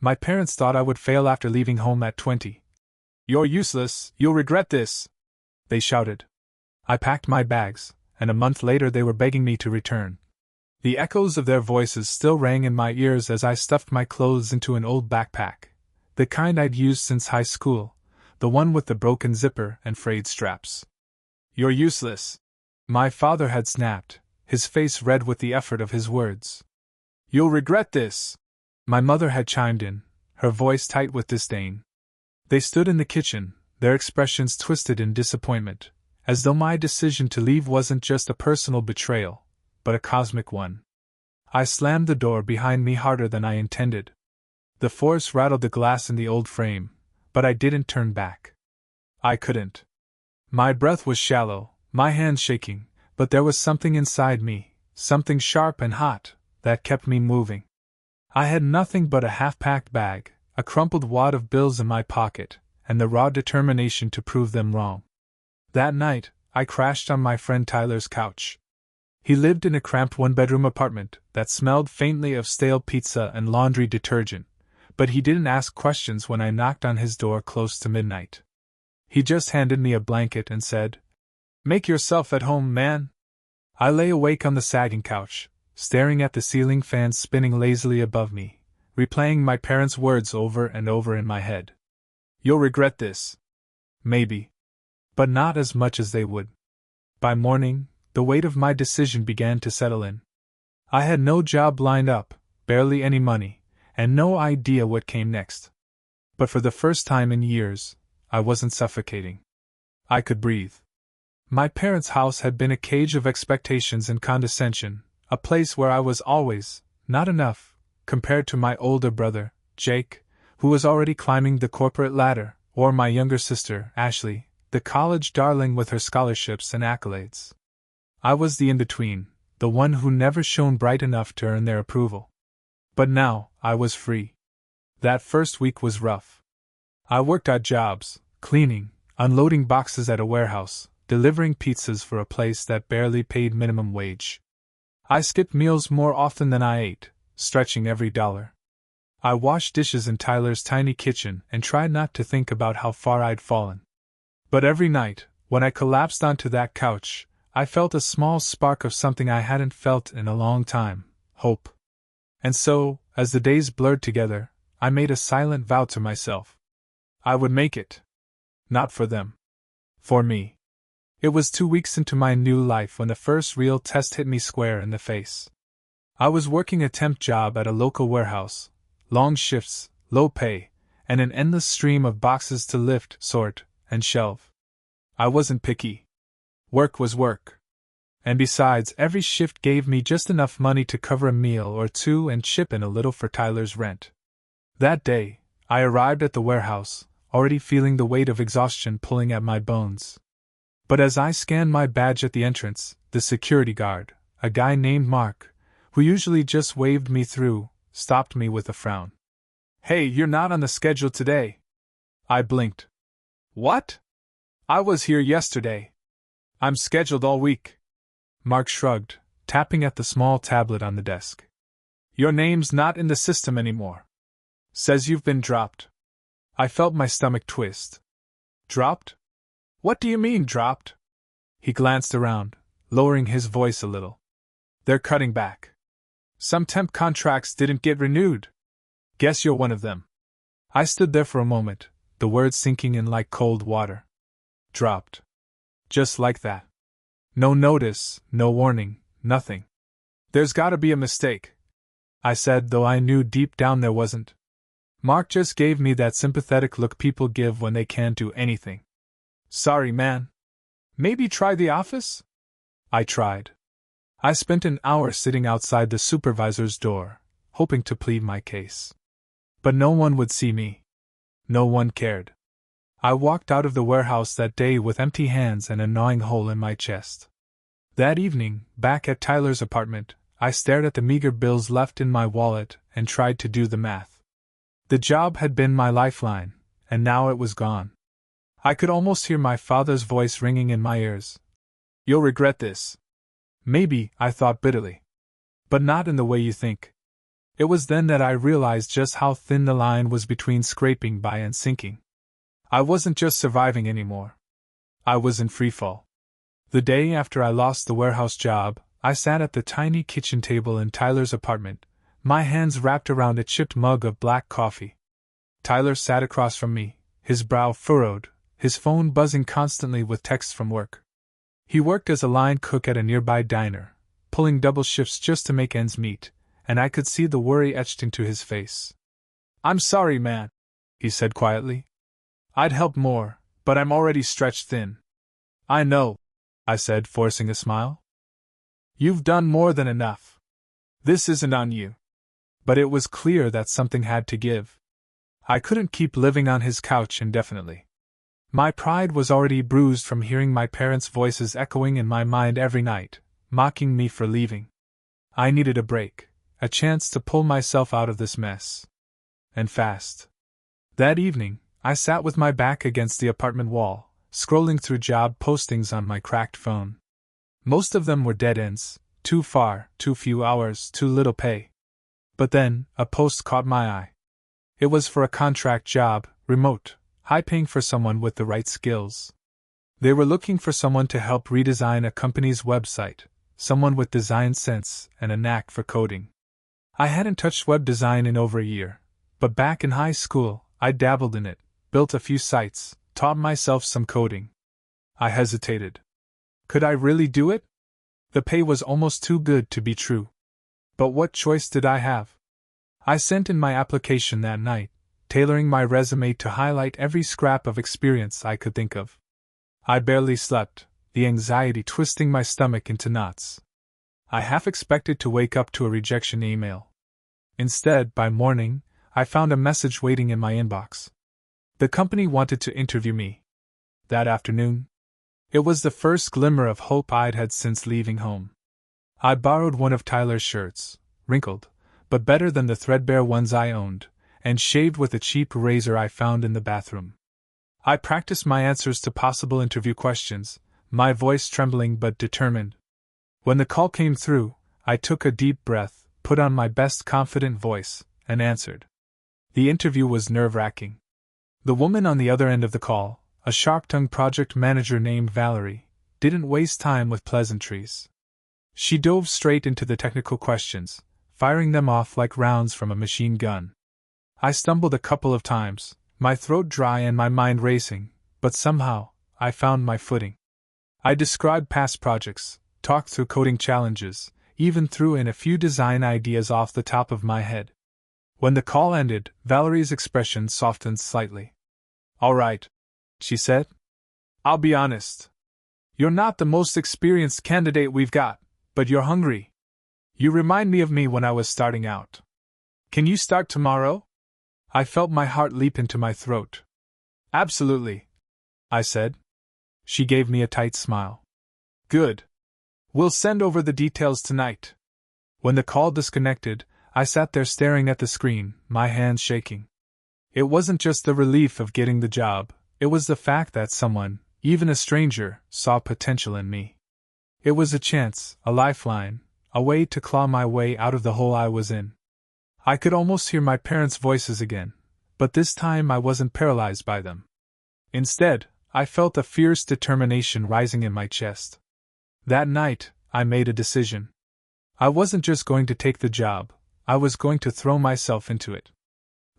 My parents thought I would fail after leaving home at 20. "You're useless, you'll regret this!" they shouted. I packed my bags, and a month later they were begging me to return. The echoes of their voices still rang in my ears as I stuffed my clothes into an old backpack, the kind I'd used since high school, the one with the broken zipper and frayed straps. "You're useless," my father had snapped, his face red with the effort of his words. "You'll regret this," my mother had chimed in, her voice tight with disdain. They stood in the kitchen, their expressions twisted in disappointment, as though my decision to leave wasn't just a personal betrayal, but a cosmic one. I slammed the door behind me harder than I intended. The force rattled the glass in the old frame, but I didn't turn back. I couldn't. My breath was shallow, my hands shaking, but there was something inside me, something sharp and hot, that kept me moving. I had nothing but a half-packed bag, a crumpled wad of bills in my pocket, and the raw determination to prove them wrong. That night, I crashed on my friend Tyler's couch. He lived in a cramped one-bedroom apartment that smelled faintly of stale pizza and laundry detergent, but he didn't ask questions when I knocked on his door close to midnight. He just handed me a blanket and said, "Make yourself at home, man." I lay awake on the sagging couch, staring at the ceiling fans spinning lazily above me, replaying my parents' words over and over in my head. "You'll regret this." Maybe. But not as much as they would. By morning, the weight of my decision began to settle in. I had no job lined up, barely any money, and no idea what came next. But for the first time in years, I wasn't suffocating. I could breathe. My parents' house had been a cage of expectations and condescension, a place where I was always not enough, compared to my older brother, Jake, who was already climbing the corporate ladder, or my younger sister, Ashley, the college darling with her scholarships and accolades. I was the in-between, the one who never shone bright enough to earn their approval. But now, I was free. That first week was rough. I worked odd jobs, cleaning, unloading boxes at a warehouse, delivering pizzas for a place that barely paid minimum wage. I skipped meals more often than I ate, stretching every dollar. I washed dishes in Tyler's tiny kitchen and tried not to think about how far I'd fallen. But every night, when I collapsed onto that couch, I felt a small spark of something I hadn't felt in a long time: hope. And so, as the days blurred together, I made a silent vow to myself. I would make it. Not for them. For me. It was 2 weeks into my new life when the first real test hit me square in the face. I was working a temp job at a local warehouse, long shifts, low pay, and an endless stream of boxes to lift, sort, and shelve. I wasn't picky. Work was work. And besides, every shift gave me just enough money to cover a meal or two and chip in a little for Tyler's rent. That day, I arrived at the warehouse, already feeling the weight of exhaustion pulling at my bones. But as I scanned my badge at the entrance, the security guard, a guy named Mark, who usually just waved me through, stopped me with a frown. "Hey, you're not on the schedule today." I blinked. "What? I was here yesterday. I'm scheduled all week." Mark shrugged, tapping at the small tablet on the desk. "Your name's not in the system anymore. Says you've been dropped." I felt my stomach twist. "Dropped? What do you mean, dropped?" He glanced around, lowering his voice a little. "They're cutting back. Some temp contracts didn't get renewed. Guess you're one of them." I stood there for a moment, the words sinking in like cold water. Dropped. Just like that. No notice, no warning, nothing. "There's gotta be a mistake," I said, though I knew deep down there wasn't. Mark just gave me that sympathetic look people give when they can't do anything. "Sorry, man. Maybe try the office?" I tried. I spent an hour sitting outside the supervisor's door, hoping to plead my case. But no one would see me. No one cared. I walked out of the warehouse that day with empty hands and a gnawing hole in my chest. That evening, back at Tyler's apartment, I stared at the meager bills left in my wallet and tried to do the math. The job had been my lifeline, and now it was gone. I could almost hear my father's voice ringing in my ears. "You'll regret this." Maybe, I thought bitterly. But not in the way you think. It was then that I realized just how thin the line was between scraping by and sinking. I wasn't just surviving anymore. I was in freefall. The day after I lost the warehouse job, I sat at the tiny kitchen table in Tyler's apartment, my hands wrapped around a chipped mug of black coffee. Tyler sat across from me, his brow furrowed, his phone buzzing constantly with texts from work. He worked as a line cook at a nearby diner, pulling double shifts just to make ends meet, and I could see the worry etched into his face. "I'm sorry, man," he said quietly. "I'd help more, but I'm already stretched thin." "I know," I said, forcing a smile. "You've done more than enough. This isn't on you." But it was clear that something had to give. I couldn't keep living on his couch indefinitely. My pride was already bruised from hearing my parents' voices echoing in my mind every night, mocking me for leaving. I needed a break, a chance to pull myself out of this mess. And fast. That evening, I sat with my back against the apartment wall, scrolling through job postings on my cracked phone. Most of them were dead ends, too far, too few hours, too little pay. But then, a post caught my eye. It was for a contract job, remote, high-paying for someone with the right skills. They were looking for someone to help redesign a company's website, someone with design sense and a knack for coding. I hadn't touched web design in over a year, but back in high school, I dabbled in it, built a few sites, taught myself some coding. I hesitated. Could I really do it? The pay was almost too good to be true. But what choice did I have? I sent in my application that night, tailoring my resume to highlight every scrap of experience I could think of. I barely slept, the anxiety twisting my stomach into knots. I half expected to wake up to a rejection email. Instead, by morning, I found a message waiting in my inbox. The company wanted to interview me. That afternoon. It was the first glimmer of hope I'd had since leaving home. I borrowed one of Tyler's shirts, wrinkled, but better than the threadbare ones I owned, and shaved with a cheap razor I found in the bathroom. I practiced my answers to possible interview questions, my voice trembling but determined. When the call came through, I took a deep breath, put on my best confident voice, and answered. The interview was nerve-wracking. The woman on the other end of the call, a sharp-tongued project manager named Valerie, didn't waste time with pleasantries. She dove straight into the technical questions, firing them off like rounds from a machine gun. I stumbled a couple of times, my throat dry and my mind racing, but somehow, I found my footing. I described past projects, talked through coding challenges, even threw in a few design ideas off the top of my head. When the call ended, Valerie's expression softened slightly. "All right," she said. "I'll be honest. You're not the most experienced candidate we've got, but you're hungry. You remind me of me when I was starting out. Can you start tomorrow?" I felt my heart leap into my throat. "Absolutely," I said. She gave me a tight smile. "Good. We'll send over the details tonight." When the call disconnected, I sat there staring at the screen, my hands shaking. It wasn't just the relief of getting the job, it was the fact that someone, even a stranger, saw potential in me. It was a chance, a lifeline, a way to claw my way out of the hole I was in. I could almost hear my parents' voices again, but this time I wasn't paralyzed by them. Instead, I felt a fierce determination rising in my chest. That night, I made a decision. I wasn't just going to take the job, I was going to throw myself into it.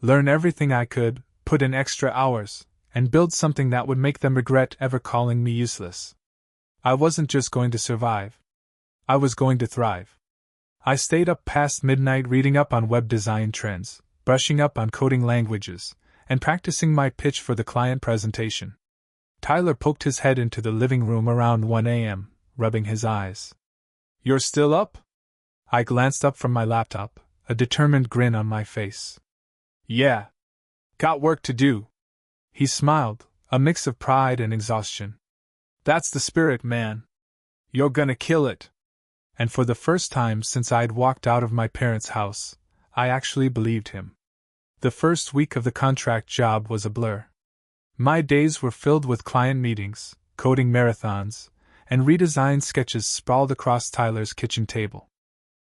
Learn everything I could, put in extra hours, and build something that would make them regret ever calling me useless. I wasn't just going to survive. I was going to thrive. I stayed up past midnight reading up on web design trends, brushing up on coding languages, and practicing my pitch for the client presentation. Tyler poked his head into the living room around 1 a.m., rubbing his eyes. "You're still up?" I glanced up from my laptop, a determined grin on my face. "Yeah. Got work to do." He smiled, a mix of pride and exhaustion. "That's the spirit, man. You're gonna kill it." And for the first time since I'd walked out of my parents' house, I actually believed him. The first week of the contract job was a blur. My days were filled with client meetings, coding marathons, and redesigned sketches sprawled across Tyler's kitchen table.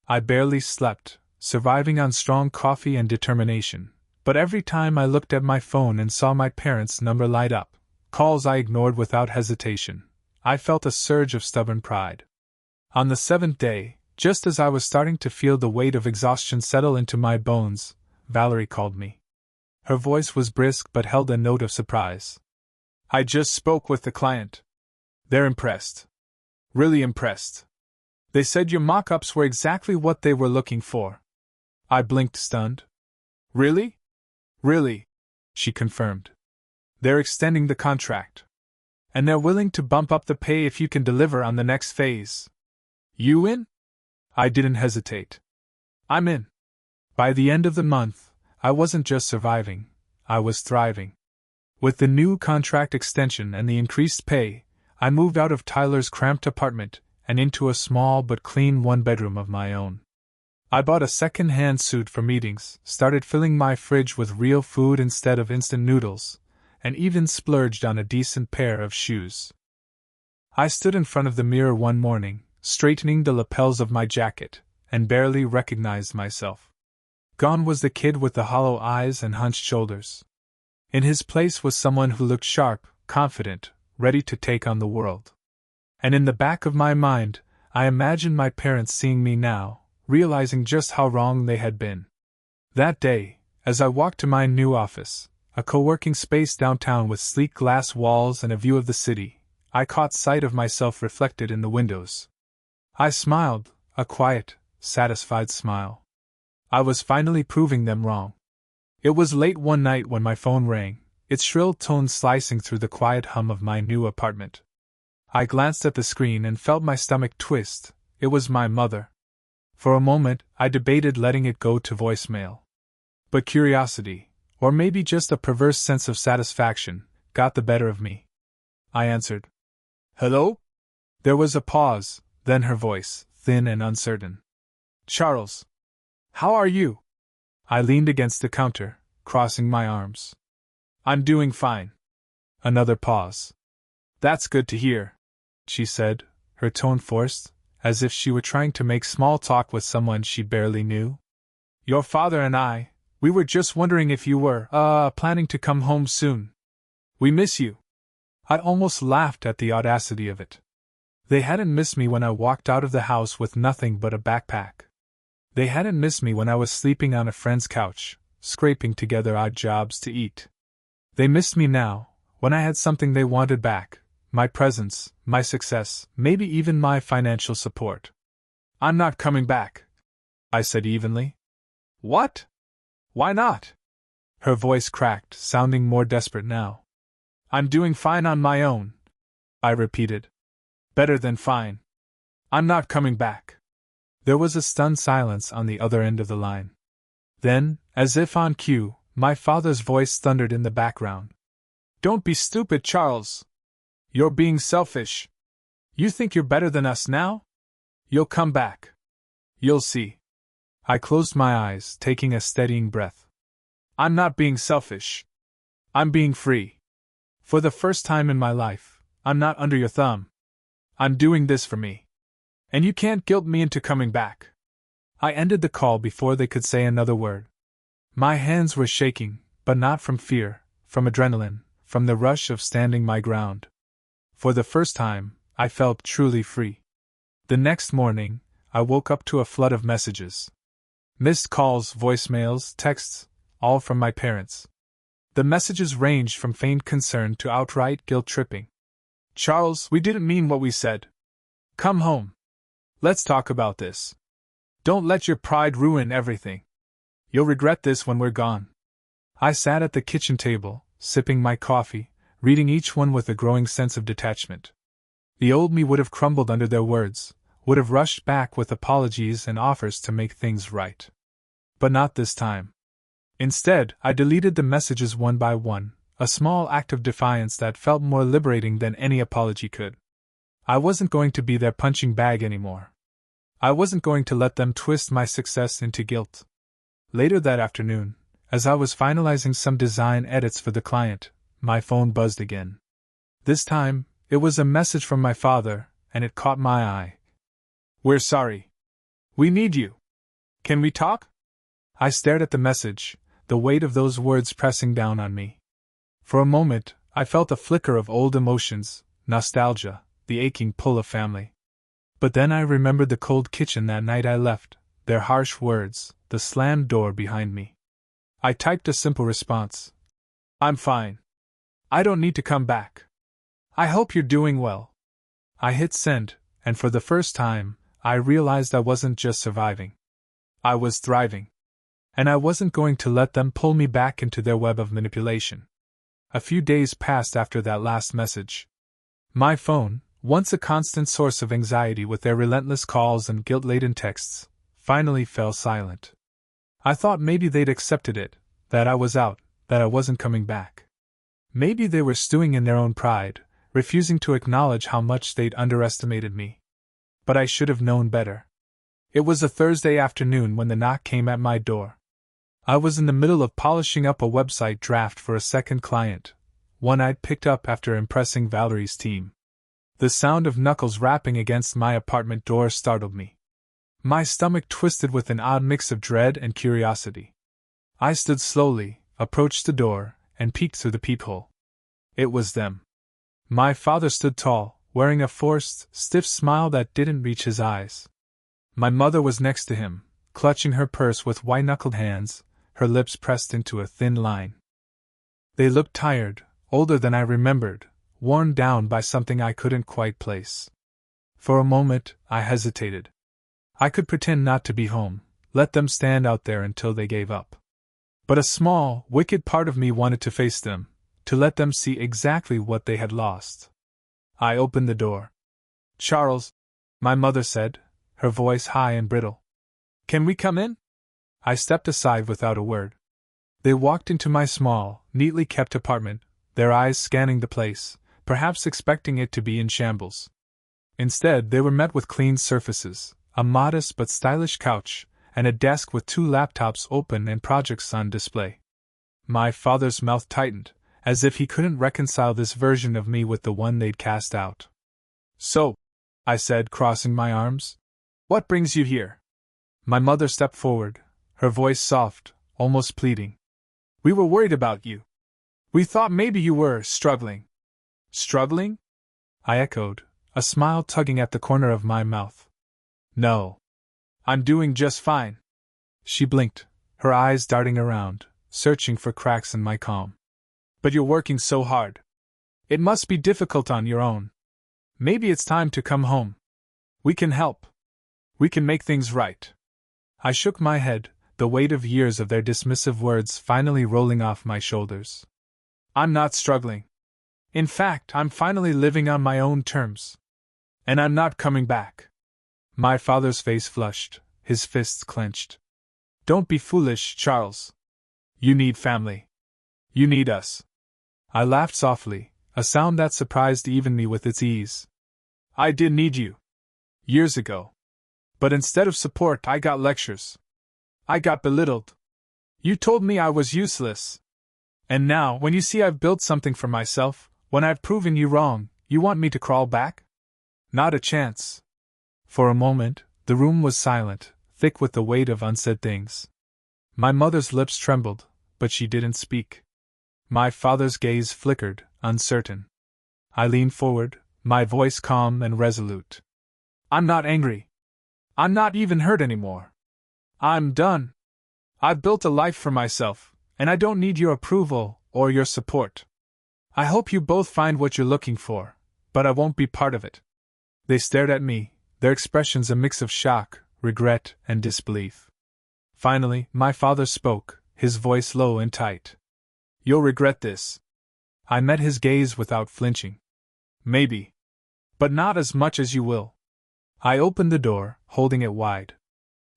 I barely slept, surviving on strong coffee and determination, but every time I looked at my phone and saw my parents' number light up, calls I ignored without hesitation, I felt a surge of stubborn pride. On the 7th day, just as I was starting to feel the weight of exhaustion settle into my bones, Valerie called me. Her voice was brisk but held a note of surprise. I just spoke with the client. They're impressed. Really impressed. They said your mock-ups were exactly what they were looking for. I blinked, stunned. Really? Really, she confirmed. They're extending the contract. And they're willing to bump up the pay if you can deliver on the next phase. You in? I didn't hesitate. I'm in. By the end of the month, I wasn't just surviving, I was thriving. With the new contract extension and the increased pay, I moved out of Tyler's cramped apartment and into a small but clean one-bedroom of my own. I bought a second-hand suit for meetings, started filling my fridge with real food instead of instant noodles, and even splurged on a decent pair of shoes. I stood in front of the mirror one morning, straightening the lapels of my jacket, and barely recognized myself. Gone was the kid with the hollow eyes and hunched shoulders. In his place was someone who looked sharp, confident, ready to take on the world. And in the back of my mind, I imagined my parents seeing me now, realizing just how wrong they had been. That day, as I walked to my new office, a co-working space downtown with sleek glass walls and a view of the city, I caught sight of myself reflected in the windows. I smiled, a quiet, satisfied smile. I was finally proving them wrong. It was late one night when my phone rang, its shrill tones slicing through the quiet hum of my new apartment. I glanced at the screen and felt my stomach twist. It was my mother. For a moment, I debated letting it go to voicemail. But curiosity, or maybe just a perverse sense of satisfaction, got the better of me. I answered. Hello? There was a pause, then her voice, thin and uncertain. Charles. How are you? I leaned against the counter, crossing my arms. I'm doing fine. Another pause. That's good to hear, she said, her tone forced, as if she were trying to make small talk with someone she barely knew. Your father and we were just wondering if you were, planning to come home soon. We miss you. I almost laughed at the audacity of it. They hadn't missed me when I walked out of the house with nothing but a backpack. They hadn't missed me when I was sleeping on a friend's couch, scraping together odd jobs to eat. They missed me now, when I had something they wanted back, my presence, my success, maybe even my financial support. I'm not coming back, I said evenly. What? Why not? Her voice cracked, sounding more desperate now. I'm doing fine on my own, I repeated. Better than fine. I'm not coming back. There was a stunned silence on the other end of the line. Then, as if on cue, my father's voice thundered in the background. Don't be stupid, Charles. You're being selfish. You think you're better than us now? You'll come back. You'll see. I closed my eyes, taking a steadying breath. I'm not being selfish. I'm being free. For the first time in my life, I'm not under your thumb. I'm doing this for me. And you can't guilt me into coming back. I ended the call before they could say another word. My hands were shaking, but not from fear, from adrenaline, from the rush of standing my ground. For the first time, I felt truly free. The next morning, I woke up to a flood of messages. Missed calls, voicemails, texts, all from my parents. The messages ranged from feigned concern to outright guilt-tripping. Charles, we didn't mean what we said. Come home. Let's talk about this. Don't let your pride ruin everything. You'll regret this when we're gone. I sat at the kitchen table, sipping my coffee, reading each one with a growing sense of detachment. The old me would have crumbled under their words, would have rushed back with apologies and offers to make things right. But not this time. Instead, I deleted the messages one by one, a small act of defiance that felt more liberating than any apology could. I wasn't going to be their punching bag anymore. I wasn't going to let them twist my success into guilt. Later that afternoon, as I was finalizing some design edits for the client, my phone buzzed again. This time, it was a message from my father, and it caught my eye. We're sorry. We need you. Can we talk? I stared at the message, the weight of those words pressing down on me. For a moment, I felt a flicker of old emotions, nostalgia, the aching pull of family. But then I remembered the cold kitchen that night I left, their harsh words, the slammed door behind me. I typed a simple response. I'm fine. I don't need to come back. I hope you're doing well. I hit send, and for the first time, I realized I wasn't just surviving. I was thriving. And I wasn't going to let them pull me back into their web of manipulation. A few days passed after that last message. My phone, once a constant source of anxiety with their relentless calls and guilt-laden texts, finally fell silent. I thought maybe they'd accepted it, that I was out, that I wasn't coming back. Maybe they were stewing in their own pride, refusing to acknowledge how much they'd underestimated me. But I should have known better. It was a Thursday afternoon when the knock came at my door. I was in the middle of polishing up a website draft for a second client, one I'd picked up after impressing Valerie's team. The sound of knuckles rapping against my apartment door startled me. My stomach twisted with an odd mix of dread and curiosity. I stood slowly, approached the door, and peeked through the peephole. It was them. My father stood tall, wearing a forced, stiff smile that didn't reach his eyes. My mother was next to him, clutching her purse with white-knuckled hands, her lips pressed into a thin line. They looked tired, older than I remembered, worn down by something I couldn't quite place. For a moment, I hesitated. I could pretend not to be home, let them stand out there until they gave up. But a small, wicked part of me wanted to face them, to let them see exactly what they had lost. I opened the door. Charles, my mother said, her voice high and brittle. Can we come in? I stepped aside without a word. They walked into my small, neatly kept apartment, their eyes scanning the place, perhaps expecting it to be in shambles. Instead, they were met with clean surfaces, a modest but stylish couch, and a desk with 2 laptops open and projects on display. My father's mouth tightened, as if he couldn't reconcile this version of me with the one they'd cast out. So, I said, crossing my arms, what brings you here? My mother stepped forward, her voice soft, almost pleading. We were worried about you. We thought maybe you were struggling. Struggling? I echoed, a smile tugging at the corner of my mouth. No. I'm doing just fine. She blinked, her eyes darting around, searching for cracks in my calm. But you're working so hard. It must be difficult on your own. Maybe it's time to come home. We can help. We can make things right. I shook my head, the weight of years of their dismissive words finally rolling off my shoulders. I'm not struggling. In fact, I'm finally living on my own terms. And I'm not coming back. My father's face flushed, his fists clenched. Don't be foolish, Charles. You need family. You need us. I laughed softly, a sound that surprised even me with its ease. I did need you. Years ago. But instead of support, I got lectures. I got belittled. You told me I was useless. And now, when you see I've built something for myself, when I've proven you wrong, you want me to crawl back? Not a chance. For a moment, the room was silent, thick with the weight of unsaid things. My mother's lips trembled, but she didn't speak. My father's gaze flickered, uncertain. I leaned forward, my voice calm and resolute. I'm not angry. I'm not even hurt anymore. I'm done. I've built a life for myself, and I don't need your approval or your support. I hope you both find what you're looking for, but I won't be part of it. They stared at me, their expressions a mix of shock, regret, and disbelief. Finally, my father spoke, his voice low and tight. You'll regret this. I met his gaze without flinching. Maybe. But not as much as you will. I opened the door, holding it wide.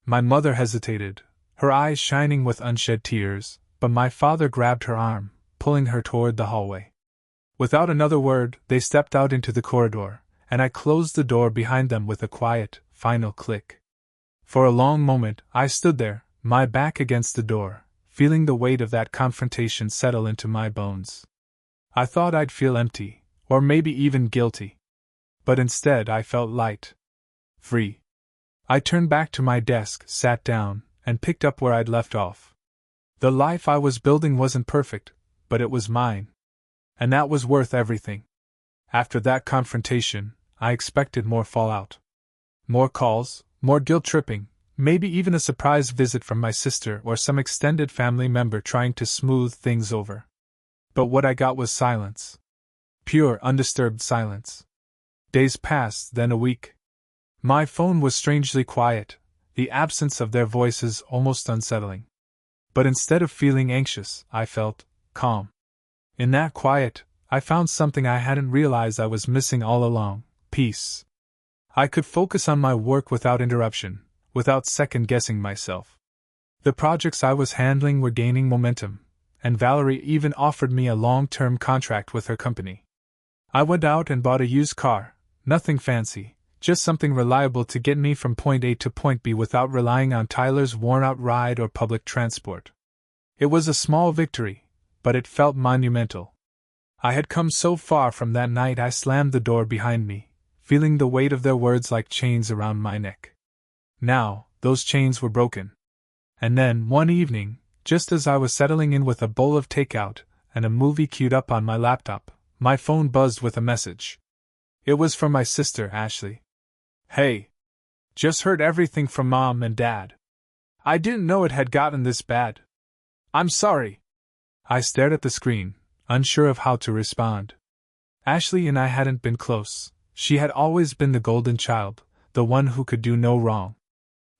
My mother hesitated, her eyes shining with unshed tears, but my father grabbed her arm, pulling her toward the hallway. Without another word, they stepped out into the corridor, and I closed the door behind them with a quiet, final click. For a long moment, I stood there, my back against the door, feeling the weight of that confrontation settle into my bones. I thought I'd feel empty, or maybe even guilty. But instead I felt light. Free. I turned back to my desk, sat down, and picked up where I'd left off. The life I was building wasn't perfect, but it was mine. And that was worth everything. After that confrontation, I expected more fallout. More calls, more guilt-tripping, maybe even a surprise visit from my sister or some extended family member trying to smooth things over. But what I got was silence. Pure, undisturbed silence. Days passed, then a week. My phone was strangely quiet, the absence of their voices almost unsettling. But instead of feeling anxious, I felt calm. In that quiet, I found something I hadn't realized I was missing all along: peace. I could focus on my work without interruption, without second-guessing myself. The projects I was handling were gaining momentum, and Valerie even offered me a long-term contract with her company. I went out and bought a used car, nothing fancy, just something reliable to get me from point A to point B without relying on Tyler's worn-out ride or public transport. It was a small victory, but it felt monumental. I had come so far from that night I slammed the door behind me, feeling the weight of their words like chains around my neck. Now, those chains were broken. And then, one evening, just as I was settling in with a bowl of takeout and a movie queued up on my laptop, my phone buzzed with a message. It was from my sister, Ashley. "Hey. Just heard everything from Mom and Dad. I didn't know it had gotten this bad. I'm sorry." I stared at the screen, unsure of how to respond. Ashley and I hadn't been close. She had always been the golden child, the one who could do no wrong.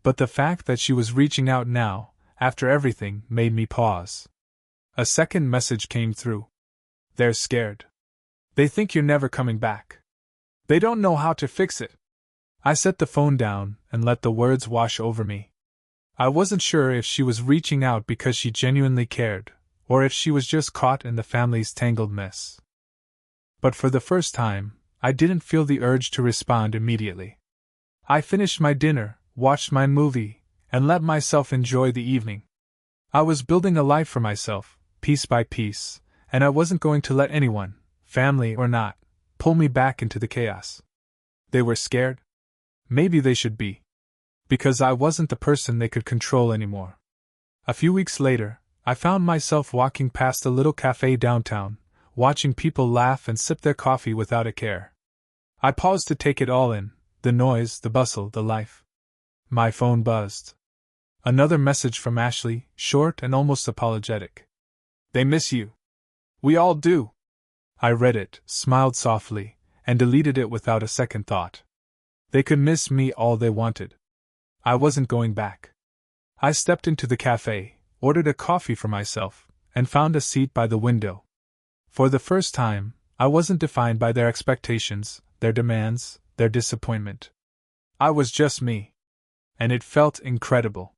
But the fact that she was reaching out now, after everything, made me pause. A second message came through. "They're scared. They think you're never coming back. They don't know how to fix it." I set the phone down and let the words wash over me. I wasn't sure if she was reaching out because she genuinely cared, or if she was just caught in the family's tangled mess. But for the first time, I didn't feel the urge to respond immediately. I finished my dinner, watched my movie, and let myself enjoy the evening. I was building a life for myself, piece by piece, and I wasn't going to let anyone, family or not, pull me back into the chaos. They were scared? Maybe they should be. Because I wasn't the person they could control anymore. A few weeks later, I found myself walking past a little cafe downtown, watching people laugh and sip their coffee without a care. I paused to take it all in, the noise, the bustle, the life. My phone buzzed. Another message from Ashley, short and almost apologetic. "They miss you. We all do." I read it, smiled softly, and deleted it without a second thought. They could miss me all they wanted. I wasn't going back. I stepped into the cafe, ordered a coffee for myself, and found a seat by the window. For the first time, I wasn't defined by their expectations, their demands, their disappointment. I was just me. And it felt incredible.